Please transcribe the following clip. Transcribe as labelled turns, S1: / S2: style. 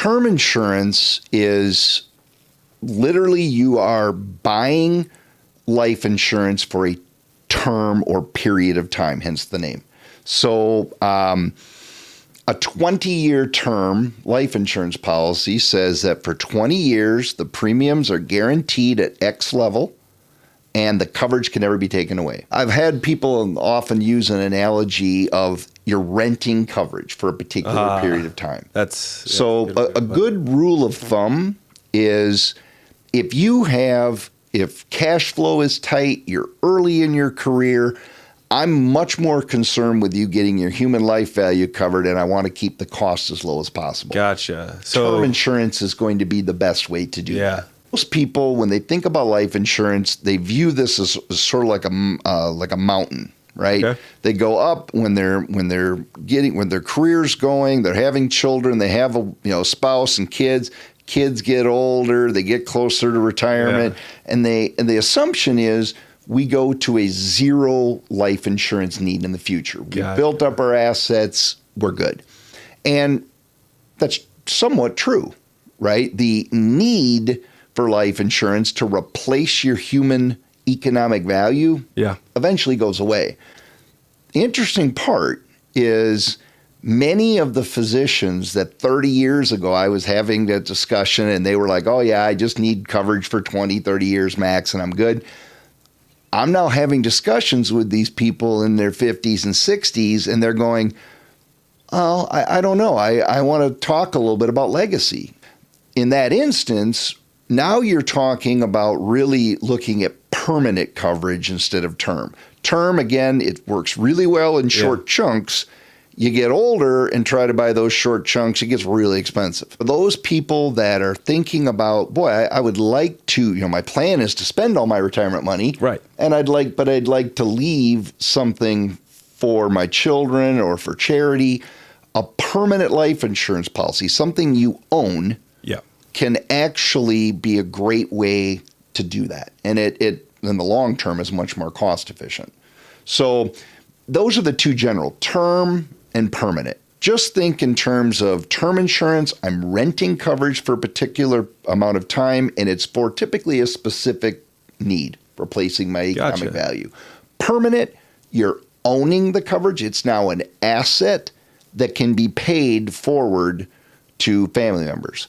S1: Term insurance is literally you are buying life insurance for a term or period of time, hence the name. So a 20-year term life insurance policy says that for 20 years, the premiums are guaranteed at X level and the coverage can never be taken away. I've had people often use an analogy of you're renting coverage for a particular period of time. So a good rule of thumb is if cash flow is tight, you're early in your career, I'm much more concerned with you getting your human life value covered, and I want to keep the costs as low as possible.
S2: Gotcha. So
S1: term insurance is going to be the best way to do that. Most people, when they think about life insurance, they view this as sort of like a mountain, right? Okay. They go up when their career's going, they're having children, they have a spouse and kids. Kids get older, they get closer to retirement, and the assumption is we go to a zero life insurance need in the future. We built up our assets, we're good. And that's somewhat true, right? The need for life insurance to replace your human economic value eventually goes away. The interesting part is many of the physicians that 30 years ago I was having that discussion and they were like, oh yeah, I just need coverage for 20, 30 years max and I'm good. I'm now having discussions with these people in their 50s and 60s and they're going, oh, I don't know. I want to talk a little bit about legacy. In that instance, now you're talking about really looking at permanent coverage instead of term. Term, again, it works really well in short chunks. You get older and try to buy those short chunks, it gets really expensive. For those people that are thinking about, boy, I would like to, my plan is to spend all my retirement money. Right. And I'd like to leave something for my children or for charity. A permanent life insurance policy, something you own, can actually be a great way to do that. And it in the long term is much more cost efficient. So those are the two general, term and permanent. Just think in terms of term insurance, I'm renting coverage for a particular amount of time, and it's for typically a specific need, replacing my economic value. Permanent, you're owning the coverage. It's now an asset that can be paid forward to family members.